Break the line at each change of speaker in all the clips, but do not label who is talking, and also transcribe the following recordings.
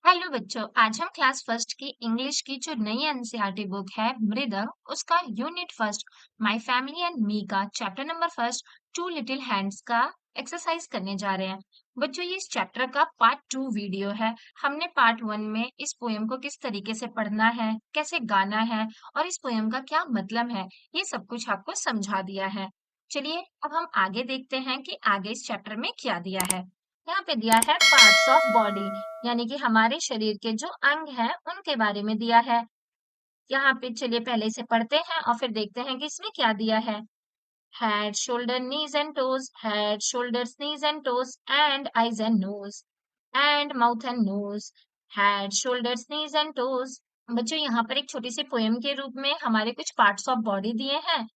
Hello बच्चों, आज हम क्लास फर्स्ट की इंग्लिश की जो नई एनसीईआरटी बुक है मृदंग, उसका unit first my family and me का chapter number first two little hands का एक्सरसाइज करने जा रहे हैं। बच्चों, ये इस चैप्टर का पार्ट टू वीडियो है। हमने पार्ट वन में इस पोयम को किस तरीके से पढ़ना है, कैसे गाना है और इस पोयम का क्या मतलब है, ये सब कुछ आपको समझा दिया है। चलिए अब हम आगे देखते हैं कि आगे इस चैप्टर में क्या दिया है। यहाँ पे दिया है पार्ट्स ऑफ बॉडी, यानी कि हमारे शरीर के जो अंग हैं उनके बारे में दिया है। यहाँ पे चलिए पहले इसे पढ़ते हैं और फिर देखते हैं कि इसमें क्या दिया है। Head, shoulder, knees and toes, head, shoulders, knees and toes and eyes and nose, and mouth and nose, head, shoulders, knees and toes. बच्चों, यहाँ पर एक छोटी सी पोएम के रूप में हमारे कुछ पार्ट्स ऑफ बॉडी दिए हैं।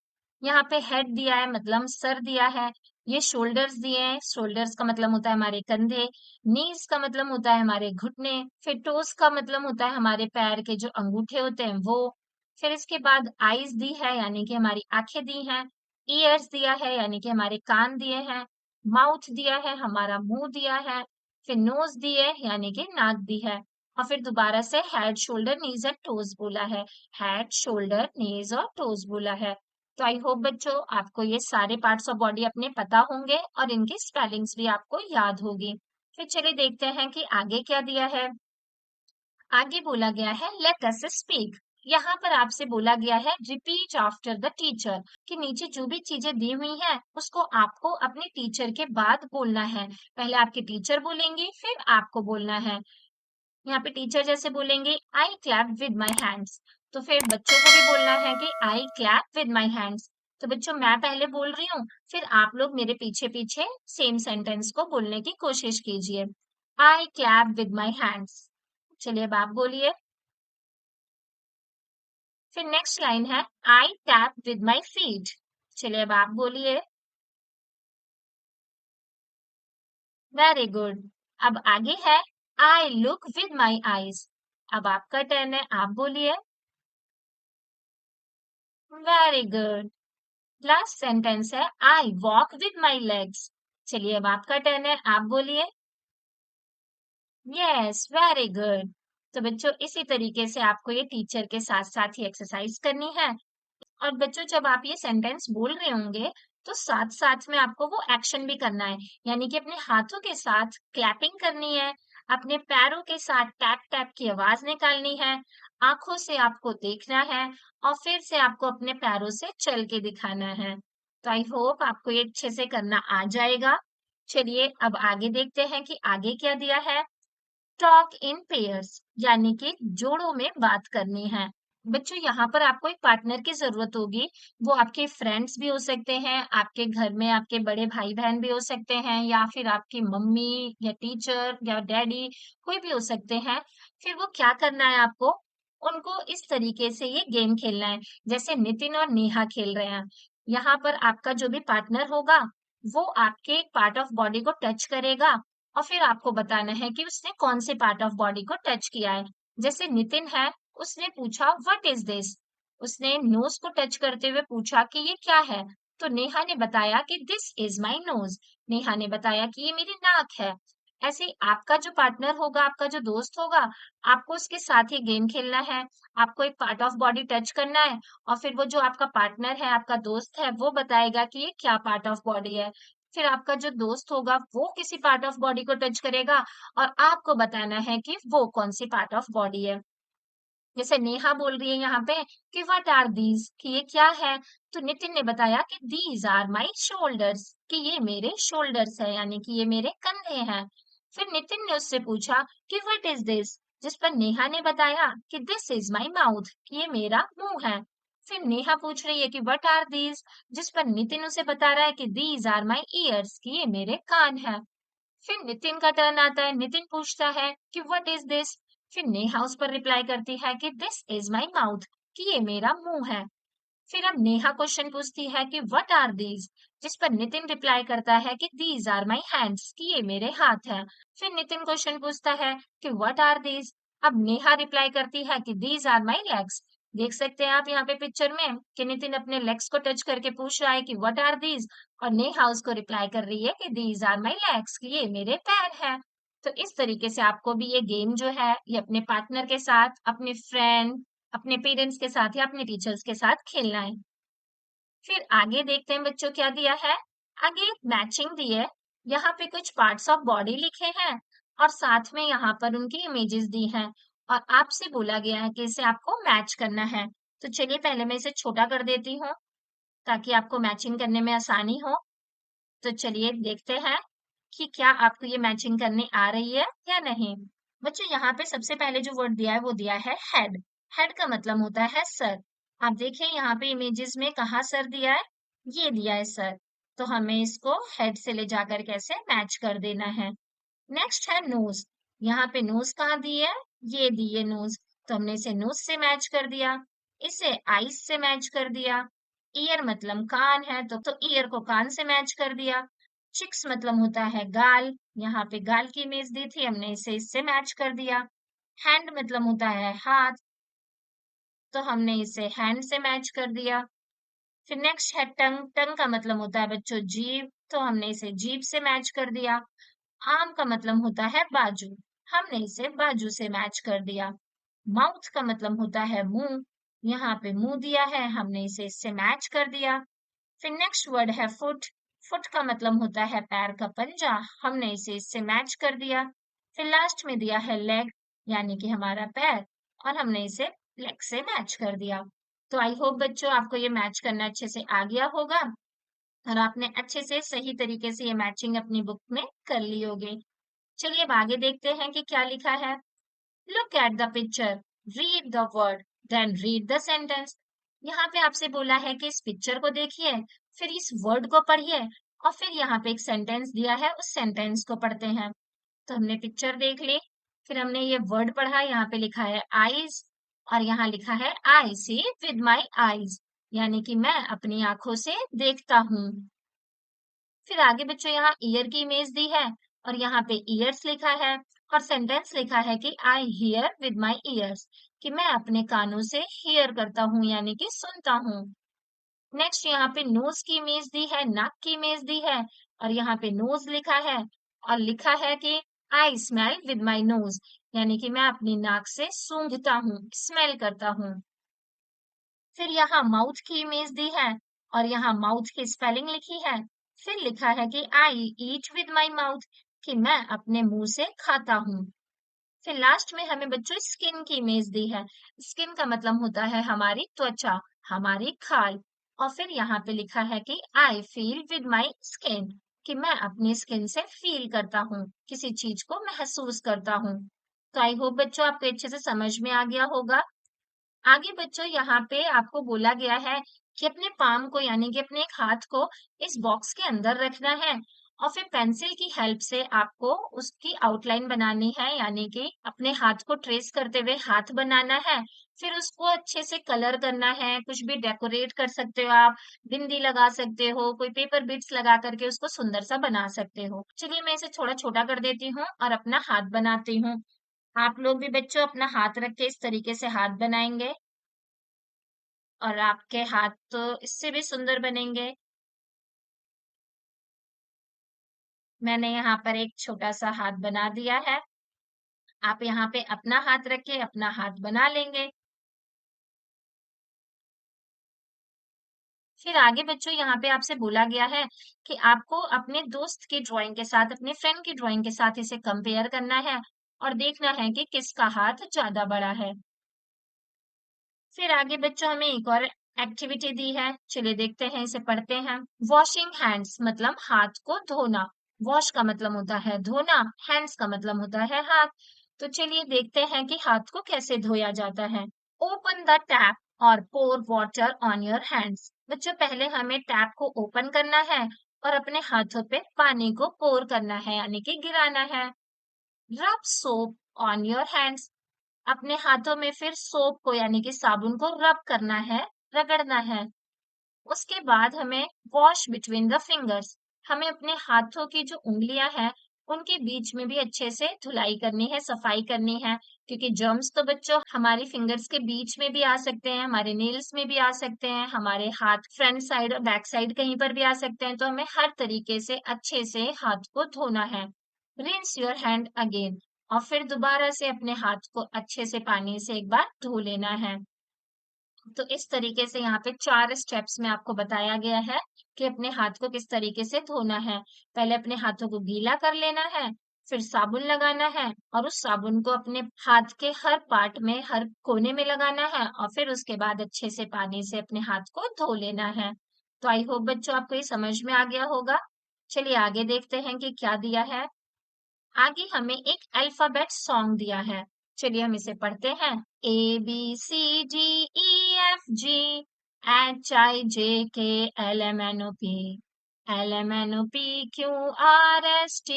यहाँ पे हेड दिया है, मतलब सर दिया है। ये शोल्डर्स दिए हैं, शोल्डर्स का मतलब होता है हमारे कंधे। नीज का मतलब होता है हमारे घुटने। फिर टोस का मतलब होता है हमारे पैर के जो अंगूठे होते हैं वो। फिर इसके बाद आईज दी है, यानी कि हमारी आंखें दी हैं। ईयर्स दिया है, यानी कि हमारे कान दिए हैं। माउथ दिया है, हमारा मुंह दिया है। फिर नोज दी है, यानी कि नाक दी है। और फिर दोबारा से head, shoulder, knees and toes बोला है। हेड, शोल्डर, नीज और टोज बोला है। तो आई होप बच्चों आपको ये सारे पार्ट्स ऑफ बॉडी अपने पता होंगे और इनकी स्पेलिंग्स भी आपको याद होगी। फिर चलिए देखते हैं कि आगे क्या दिया है। आगे बोला गया है लेट अस स्पीक। यहाँ पर आपसे बोला गया है रिपीट आफ्टर द टीचर, कि नीचे जो भी चीजें दी हुई हैं उसको आपको अपने टीचर के बाद बोलना है। पहले आपके टीचर बोलेंगे, फिर आपको बोलना है। यहाँ पे टीचर जैसे बोलेंगे आई क्लैप विद माई हैंड्स, तो फिर बच्चों को भी बोलना है कि आई क्लैप विद माई हैंड्स। तो बच्चों, मैं पहले बोल रही हूँ, फिर आप लोग मेरे पीछे पीछे सेम सेंटेंस को बोलने की कोशिश कीजिए। आई क्लैप विद माई हैंड्स। चलिए अब आप बोलिए। फिर नेक्स्ट लाइन है आई टैप विद माई फीट। चलिए अब आप बोलिए। Very good. अब आगे है I look with my eyes. अब आपका टर्न है, आप बोलिए। Very good. लास्ट सेंटेंस है I walk with my legs. चलिए अब आपका टर्न है, आप बोलिए। Yes, very good. तो बच्चों, इसी तरीके से आपको ये टीचर के साथ साथ ही एक्सरसाइज करनी है। और बच्चों, जब आप ये सेंटेंस बोल रहे होंगे तो साथ साथ में आपको वो एक्शन भी करना है, यानी कि अपने हाथों के साथ क्लैपिंग करनी है, अपने पैरों के साथ टैप टैप की आवाज निकालनी है, आंखों से आपको देखना है और फिर से आपको अपने पैरों से चल के दिखाना है। तो आई होप आपको ये अच्छे से करना आ जाएगा। चलिए अब आगे देखते हैं कि आगे क्या दिया है। टॉक इन पेयर्स, यानी कि जोड़ों में बात करनी है। बच्चों, यहाँ पर आपको एक पार्टनर की जरूरत होगी। वो आपके फ्रेंड्स भी हो सकते हैं, आपके घर में आपके बड़े भाई बहन भी हो सकते हैं, या फिर आपकी मम्मी या टीचर या डैडी, कोई भी हो सकते हैं। फिर वो क्या करना है आपको, उनको इस तरीके से ये गेम खेलना है जैसे नितिन और नेहा खेल रहे हैं। यहाँ पर आपका जो भी पार्टनर होगा वो आपके एक पार्ट ऑफ बॉडी को टच करेगा और फिर आपको बताना है कि उसने कौन से पार्ट ऑफ बॉडी को टच किया है। जैसे नितिन है, उसने पूछा व्हाट इज दिस, उसने नोज को टच करते हुए पूछा कि ये क्या है। तो नेहा ने बताया कि this is my nose, Neha ने बताया कि ये मेरी नाक है। ऐसे ही आपका जो पार्टनर होगा, आपका जो दोस्त होगा, आपको उसके साथ ही गेम खेलना है। आपको एक पार्ट ऑफ बॉडी टच करना है और फिर वो जो आपका पार्टनर है, आपका दोस्त है, वो बताएगा कि ये क्या पार्ट ऑफ बॉडी है। फिर आपका जो दोस्त होगा वो किसी पार्ट ऑफ बॉडी को टच करेगा और आपको बताना है कि वो कौन सी पार्ट ऑफ बॉडी है। जैसे नेहा बोल रही है यहाँ पे कि व्हाट आर दीज, कि ये क्या है। तो नितिन ने बताया कि दीज आर माई शोल्डर्स, कि ये मेरे शोल्डर्स है, यानी कि ये मेरे कंधे हैं। फिर नितिन ने उससे पूछा कि व्हाट इज दिस, जिस पर नेहा ने बताया कि दिस इज माई माउथ, कि ये मेरा मुंह है। फिर नेहा पूछ रही है कि व्हाट आर दीज, जिस पर नितिन उसे बता रहा है कि दीज आर माई ईयर्स, कि ये मेरे कान है। फिर नितिन का टर्न आता है, नितिन पूछता है कि व्हाट इज दिस। फिर नेहा उस पर रिप्लाई करती है कि दिस इज माई माउथ, कि ये मेरा मुंह है। फिर अब नेहा क्वेश्चन पूछती है कि व्हाट आर दीज, जिस पर नितिन रिप्लाई करता है कि दीज आर माई हैंड्स, कि ये मेरे हाथ हैं। फिर नितिन क्वेश्चन पूछता है कि व्हाट आर दीज। अब नेहा रिप्लाई करती है कि दीज आर माई लेग्स। देख सकते हैं आप यहाँ पे पिक्चर में कि नितिन अपने लेग्स को टच करके पूछ रहा है कि व्हाट आर दीज, और नेहा उसको रिप्लाई कर रही है कि दीज आर माई लेग्स, कि ये मेरे पैर हैं। तो इस तरीके से आपको भी ये गेम जो है ये अपने पार्टनर के साथ, अपने फ्रेंड, अपने पेरेंट्स के साथ या अपने टीचर्स के साथ खेलना है। फिर आगे देखते हैं बच्चों क्या दिया है। आगे एक मैचिंग दी है। यहाँ पे कुछ पार्ट्स ऑफ बॉडी लिखे हैं और साथ में यहाँ पर उनकी इमेजेस दी हैं और आपसे बोला गया है कि इसे आपको मैच करना है। तो चलिए पहले मैं इसे छोटा कर देती हूँ ताकि आपको मैचिंग करने में आसानी हो। तो चलिए देखते हैं कि क्या आपको ये मैचिंग करनी आ रही है या नहीं। बच्चों यहाँ पे सबसे पहले जो वर्ड दिया है वो दिया है हेड। हेड का मतलब होता है सर। आप देखिए यहाँ पे इमेजेस में कहाँ सर दिया है, ये दिया है सर। तो हमें इसको हेड से ले जाकर कैसे मैच कर देना है। नेक्स्ट है नोज। यहाँ पे नोज कहाँ दी है, ये दी है नोज। तो हमने इसे नोज से मैच कर दिया। इसे आईज से मैच कर दिया। ईयर मतलब कान है तो ईयर को कान से मैच कर दिया। चिक्स मतलब होता है गाल। यहाँ पे गाल की इमेज दी थी, हमने इसे इससे मैच कर दिया। हैंड मतलब होता है हाथ, तो हमने इसे हैंड से मैच कर दिया। फिर नेक्स्ट है टंग। टंग का मतलब होता है बच्चों जीभ, तो हमने इसे जीभ से मैच कर दिया। आर्म का मतलब होता है बाजू, हमने इसे बाजू से मैच कर दिया। माउथ का मतलब होता है मुंह, यहाँ पे मुंह दिया है, हमने इसे इससे मैच कर दिया। फिर नेक्स्ट वर्ड है फुट। फुट का मतलब होता है पैर का पंजा, हमने इसे इससे मैच कर दिया। फिर लास्ट में दिया है लेग, यानी कि हमारा पैर, और हमने इसे लेग से मैच कर दिया। तो आई होप बच्चों आपको ये मैच करना अच्छे से आ गया होगा और आपने अच्छे से सही तरीके से ये मैचिंग अपनी बुक में कर ली होगी। चलिए अब आगे देखते हैं कि क्या लिखा है। Look at the picture, read the word, then read the sentence. यहाँ पे आपसे बोला है कि इस पिक्चर को देखिए, फिर इस वर्ड को पढ़िए और फिर यहाँ पे एक सेंटेंस दिया है, उस सेंटेंस को पढ़ते हैं। तो हमने पिक्चर देख ली, फिर हमने ये वर्ड पढ़ा, यहाँ पे लिखा है आईज और यहाँ लिखा है आई सी विद माई आईज, यानी कि मैं अपनी आंखों से देखता हूँ। फिर आगे बच्चों यहाँ ईयर की इमेज दी है और यहाँ पे ईयर्स लिखा है और सेंटेंस लिखा है कि I hear with my years, कि मैं अपने कानों से हियर करता हूँ यानी कि सुनता हूँ। नेक्स्ट यहाँ पे नोज की इमेज दी है, नाक की इमेज दी है और यहाँ पे नोज लिखा है और लिखा है कि I smell with my nose, यानी कि मैं अपनी नाक से सूंघता हूँ, स्मेल करता हूँ। फिर यहाँ माउथ की इमेज दी है और यहाँ माउथ की स्पेलिंग लिखी है। फिर लिखा है कि आई ईट विद माई माउथ, कि मैं अपने मुंह से खाता हूँ। फिर लास्ट में हमें बच्चों स्किन की इमेज दी है। स्किन का मतलब होता है हमारी त्वचा, हमारी खाल। और फिर यहाँ पे लिखा है कि I feel with my skin, कि मैं अपनी स्किन से फील करता हूँ, किसी चीज को महसूस करता हूँ। तो आई होप बच्चों आपको अच्छे से समझ में आ गया होगा। आगे बच्चों यहाँ पे आपको बोला गया है कि अपने पाम को यानी कि अपने एक हाथ को इस बॉक्स के अंदर रखना है और फिर पेंसिल की हेल्प से आपको उसकी आउटलाइन बनानी है, यानी कि अपने हाथ को ट्रेस करते हुए हाथ बनाना है। फिर उसको अच्छे से कलर करना है, कुछ भी डेकोरेट कर सकते हो आप, बिंदी लगा सकते हो, कोई पेपर बिट्स लगा करके उसको सुंदर सा बना सकते हो। चलिए मैं इसे थोड़ा छोटा कर देती हूँ और अपना हाथ बनाती हूँ। आप लोग भी बच्चों अपना हाथ रख के इस तरीके से हाथ बनाएंगे और आपके हाथ तो इससे भी सुंदर बनेंगे। मैंने यहाँ पर एक छोटा सा हाथ बना दिया है। आप यहाँ पे अपना हाथ रख के अपना हाथ बना लेंगे। फिर आगे बच्चों यहाँ पे आपसे बोला गया है कि आपको अपने दोस्त की ड्राइंग के साथ, अपने फ्रेंड की ड्राइंग के साथ इसे कंपेयर करना है और देखना है कि किसका हाथ ज्यादा बड़ा है। फिर आगे बच्चों हमें एक और एक्टिविटी दी है, चलिए देखते हैं, इसे पढ़ते हैं। वॉशिंग हैंड्स मतलब हाथ को धोना। वॉश का मतलब होता है धोना, हैंड्स का मतलब होता है हाथ। तो चलिए देखते हैं कि हाथ को कैसे धोया जाता है। ओपन द टैप और पोर वाटर ऑन योर हैंड्स। बच्चों पहले हमें टैप को ओपन करना है और अपने हाथों पे पानी को पोर करना है यानी कि गिराना है। रब सोप ऑन योर हैंड्स। अपने हाथों में फिर सोप को यानी कि साबुन को रब करना है, रगड़ना है। उसके बाद हमें वॉश बिटवीन द फिंगर्स। हमें अपने हाथों की जो उंगलियां हैं उनके बीच में भी अच्छे से धुलाई करनी है, सफाई करनी है, क्योंकि जर्म्स तो बच्चों हमारी फिंगर्स के बीच में भी आ सकते हैं, हमारे नेल्स में भी आ सकते हैं, हमारे हाथ फ्रंट साइड और बैक साइड कहीं पर भी आ सकते हैं। तो हमें हर तरीके से अच्छे से हाथ को धोना है। रिंस योर हैंड अगेन, और फिर दोबारा से अपने हाथ को अच्छे से पानी से एक बार धो लेना है। तो इस तरीके से यहाँ पे 4 स्टेप्स में आपको बताया गया है कि अपने हाथ को किस तरीके से धोना है। पहले अपने हाथों को गीला कर लेना है, फिर साबुन लगाना है और उस साबुन को अपने हाथ के हर पार्ट में, हर कोने में लगाना है और फिर उसके बाद अच्छे से पानी से अपने हाथ को धो लेना है। तो आई होप बच्चों आपको ये समझ में आ गया होगा। चलिए आगे देखते हैं कि क्या दिया है। आगे हमें एक अल्फाबेट सॉन्ग दिया है। चलिए हम इसे पढ़ते हैं। ABCDEFG HIJKLMNOP LMNOP QRST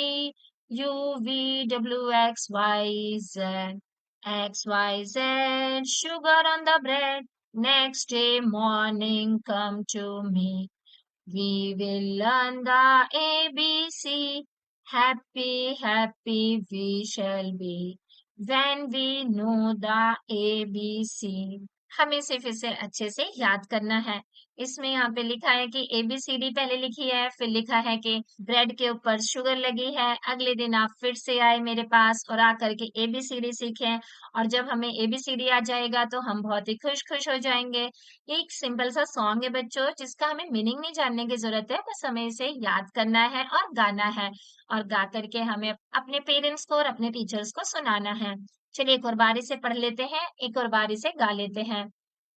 UVWXYZ XYZ sugar on the bread. Next day morning come to me. We will learn the ABC. Happy, happy we shall be when we know the ABC. हमें सिर्फ इसे अच्छे से याद करना है। इसमें यहाँ पे लिखा है कि ABCD पहले लिखी है, फिर लिखा है कि ब्रेड के ऊपर शुगर लगी है। अगले दिन आप फिर से आए मेरे पास और आकर के ABCD सीखें, और जब हमें ABCD आ जाएगा तो हम बहुत ही खुश खुश हो जाएंगे। ये एक सिंपल सा सॉन्ग है बच्चों, जिसका हमें मीनिंग नहीं जानने की जरूरत है, बस हमें इसे याद करना है और गाना है, और गा करके हमें अपने पेरेंट्स को और अपने टीचर्स को सुनाना है। चलिए एक और बारी से पढ़ लेते हैं, एक और बारी से गा लेते हैं।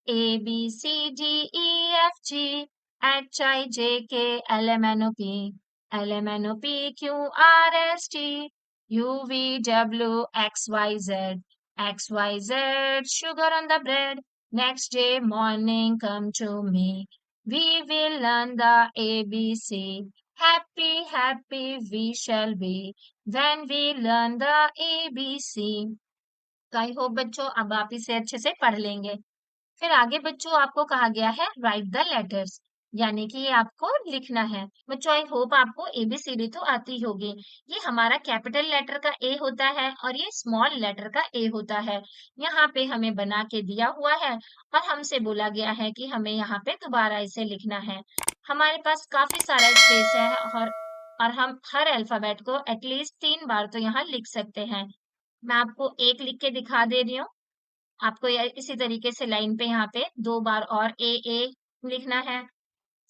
ABCDEFGHIJKLMNOPQRSTUVWXYZ XYZ sugar on the bread. Next day morning come to me. We will learn the ABC. Happy, happy we shall be when we learn the ABC. तो आई होप बच्चों अब आप इसे अच्छे से पढ़ लेंगे। फिर आगे बच्चों आपको कहा गया है राइट द लेटर्स, यानी कि ये आपको लिखना है। बच्चों आई होप आपको एबीसीडी तो आती होगी। ये हमारा कैपिटल लेटर का ए होता है और ये स्मॉल लेटर का ए होता है। यहाँ पे हमें बना के दिया हुआ है और हमसे बोला गया है कि हमें यहाँ पे दोबारा इसे लिखना है। हमारे पास काफी सारा स्पेस है, और हम हर अल्फाबेट को एटलीस्ट 3 बार तो यहाँ लिख सकते हैं। मैं आपको एक लिख के दिखा दे रही हूँ। आपको इसी तरीके से लाइन पे यहाँ पे 2 बार और ए लिखना है।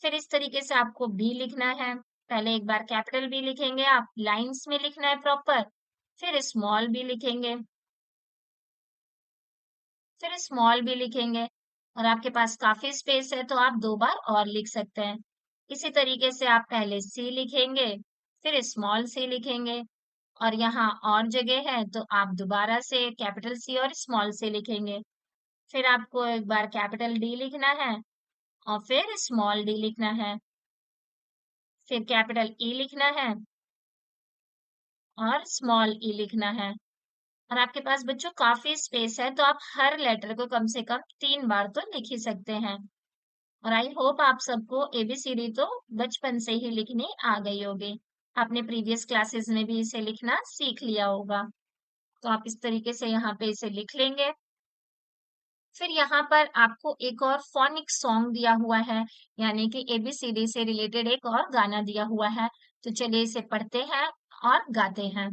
फिर इस तरीके से आपको बी लिखना है। पहले एक बार कैपिटल बी लिखेंगे आप, लाइंस में लिखना है प्रॉपर, फिर स्मॉल बी लिखेंगे, फिर स्मॉल बी लिखेंगे, और आपके पास काफी स्पेस है तो आप 2 बार और लिख सकते हैं। इसी तरीके से आप पहले सी लिखेंगे, फिर स्मॉल सी लिखेंगे, और यहाँ और जगह है तो आप दोबारा से कैपिटल सी और स्मॉल सी लिखेंगे। फिर आपको एक बार कैपिटल डी लिखना है और फिर स्मॉल डी लिखना है, फिर कैपिटल ई लिखना है और स्मॉल ई लिखना है। और आपके पास बच्चों काफी स्पेस है तो आप हर लेटर को कम से कम 3 बार तो लिख ही सकते हैं। और आई होप आप सबको एबीसीडी तो बचपन से ही लिखनी आ गई होगी। आपने प्रीवियस क्लासेस में भी इसे लिखना सीख लिया होगा। तो आप इस तरीके से यहाँ पे इसे लिख लेंगे। फिर यहाँ पर आपको एक और फोनिक सॉन्ग दिया हुआ है, यानी कि एबीसीडी से रिलेटेड एक और गाना दिया हुआ है। तो चलिए इसे पढ़ते हैं और गाते हैं।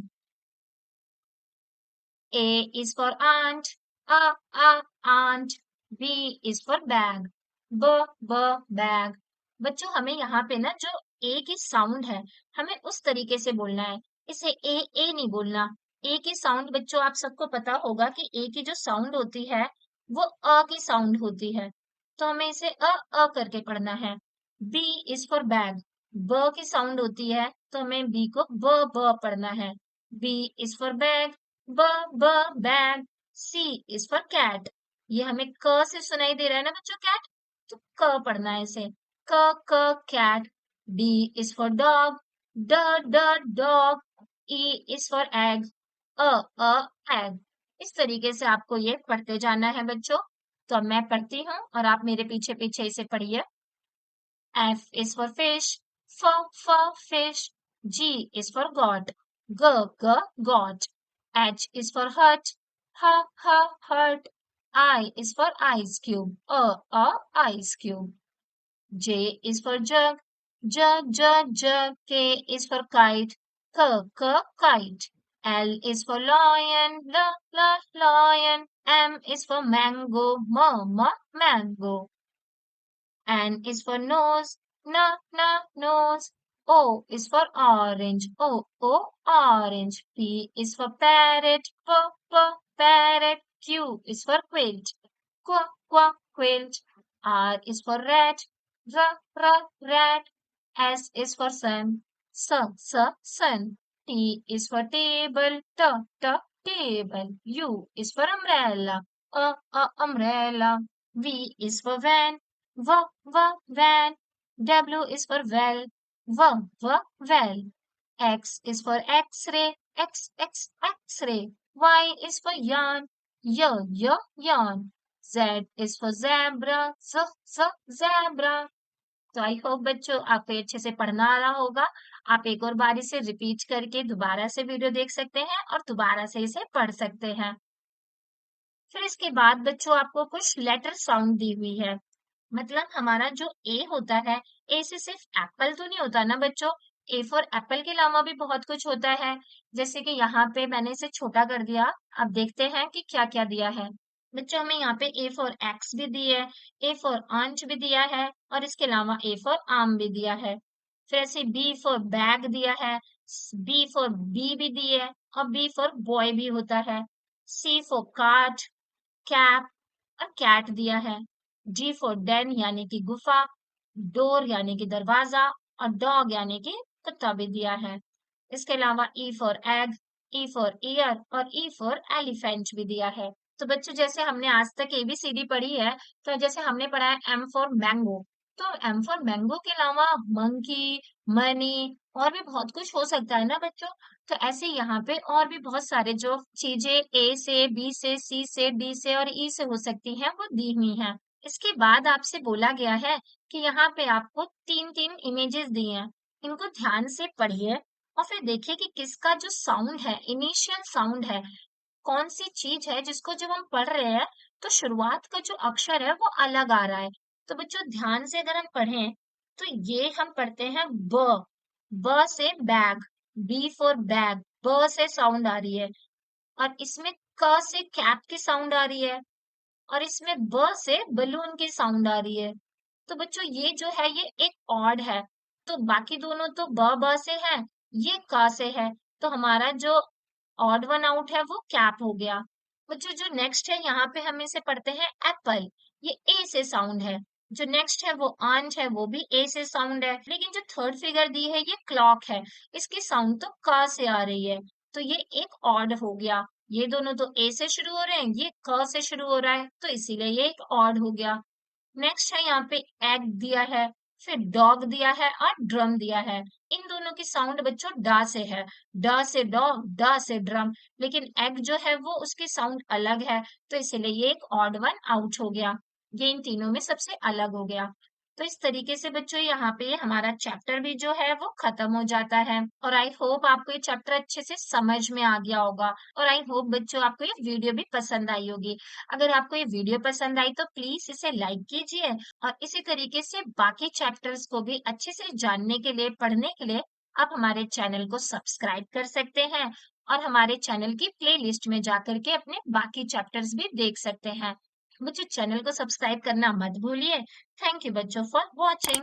A is for aunt, aunt. B is for bag, bag. बच्चों हमें यहाँ पे ना जो ए की साउंड है, हमें उस तरीके से बोलना है। इसे ए नहीं बोलना। ए की साउंड बच्चों आप सबको पता होगा कि ए की जो साउंड होती है वो अ की साउंड होती है, तो हमें इसे अ करके पढ़ना है। बी इज फॉर बैग, ब की साउंड होती है तो हमें बी को ब पढ़ना है। बी इज फॉर बैग, ब bag. C is for cat, ये हमें क से सुनाई दे रहा है ना बच्चों कैट, तो क पढ़ना है इसे। क cat. D is for dog, ड dog. E is for egg, अ एग। इस तरीके से आपको ये पढ़ते जाना है बच्चों। तो अब मैं पढ़ती हूँ और आप मेरे पीछे पीछे इसे पढ़िए। F is for fish, fish. G is for God, got. H is for hut, hut. I is for ice cube, ice cube. J is for jug, jug. K is for kite, Kite. L is for lion, lion. M is for mango, mango. N is for nose, nose. O is for orange, orange. P is for parrot, parrot. Q is for quilt, quilt. R is for rat, rat. S is for sun, sun. T is for table, table. U is for umbrella, umbrella. V is for van, van. W is for well, well. X is for X-ray, X-ray. Y is for yarn, yarn. Z is for zebra, zebra. तो I hope बच्चों आपको ये अच्छे से पढ़ना आ रहा होगा। आप एक और बारी से रिपीट करके दोबारा से वीडियो देख सकते हैं और दोबारा से इसे पढ़ सकते हैं। फिर इसके बाद बच्चों आपको कुछ लेटर साउंड दी हुई है। मतलब हमारा जो ए होता है, ए से सिर्फ एप्पल तो नहीं होता ना बच्चों, ए फॉर एप्पल के अलावा भी बहुत कुछ होता है। जैसे कि यहाँ पे मैंने इसे छोटा कर दिया। अब देखते हैं कि क्या क्या दिया है। बच्चों हमें यहाँ पे ए फॉर एक्स भी दी है, ए फॉर ऑरेंज भी दिया है और इसके अलावा ए फॉर आम भी दिया है। फिर ऐसे बी फॉर बैग दिया है, बी फॉर बी भी दी है और बी फॉर बॉय भी होता है। सी फॉर कार्ड, कैप और कैट दिया है। जी फॉर डेन यानी कि गुफा, डोर यानी कि दरवाजा और डॉग यानी कि कुत्ता भी दिया है। इसके अलावा E for egg, E for year और ई फॉर एलिफेंट भी दिया है। तो बच्चों जैसे हमने आज तक एबीसीडी पढ़ी है, तो जैसे हमने पढ़ा है एम फॉर मैंगो, तो एम फॉर मैंगो के अलावा मंकी, मनी और भी बहुत कुछ हो सकता है ना बच्चों। तो ऐसे यहाँ पे और भी बहुत सारे जो चीजें ए से, बी से, सी से, डी से और ई से हो सकती हैं वो दी हुई हैं। इसके बाद आपसे बोला गया है कि यहाँ पे आपको तीन तीन इमेजेस दी हैं, इनको ध्यान से पढ़िए और फिर देखिए कि किसका जो साउंड है, इनिशियल साउंड है, कौन सी चीज है जिसको जब हम पढ़ रहे हैं तो शुरुआत का जो अक्षर है वो अलग आ रहा है। तो बच्चों ध्यान से अगर हम पढ़ें तो ये हम पढ़ते हैं ब से बैग, बी फॉर बैग, ब से साउंड आ रही है और इसमें क से कैप की साउंड आ रही है और इसमें ब से बलून की साउंड आ रही है। तो बच्चों ये जो है ये एक ऑड है, तो बाकी दोनों तो ब से है, ये क से है, तो हमारा जो ऑड वन आउट है वो कैप हो गया। बच्चों जो नेक्स्ट है यहाँ पे हम इसे पढ़ते हैं एप्पल, ये ए से साउंड है। जो नेक्स्ट है वो आंच है, वो भी ए से साउंड है। लेकिन जो थर्ड फिगर दी है ये क्लॉक है, इसकी साउंड तो क से आ रही है, तो ये एक ऑड हो गया। ये दोनों तो ए से शुरू हो रहे हैं, ये क से शुरू हो रहा है, तो इसीलिए ये एक ऑड हो गया। नेक्स्ट है यहाँ पे एग दिया है, फिर डॉग दिया है और ड्रम दिया है। इन दोनों की साउंड बच्चों डा से है, ड से डॉग, ड से ड्रम। लेकिन एग जो है वो उसकी साउंड अलग है, तो इसीलिए ये एक ऑड वन आउट हो गया। ये इन तीनों में सबसे अलग हो गया। तो इस तरीके से बच्चों यहाँ पे हमारा चैप्टर भी जो है वो खत्म हो जाता है। और आई होप आपको ये चैप्टर अच्छे से समझ में आ गया होगा और आई होप बच्चों आपको ये वीडियो भी पसंद आई होगी। अगर आपको ये वीडियो पसंद आई तो प्लीज इसे लाइक कीजिए और इसी तरीके से बाकी चैप्टर्स को भी अच्छे से जानने के लिए, पढ़ने के लिए आप हमारे चैनल को सब्सक्राइब कर सकते हैं और हमारे चैनल की प्लेलिस्ट में जाकर के अपने बाकी चैप्टर्स भी देख सकते हैं। मुझे चैनल को सब्सक्राइब करना मत भूलिए। थैंक यू बच्चों फॉर वॉचिंग।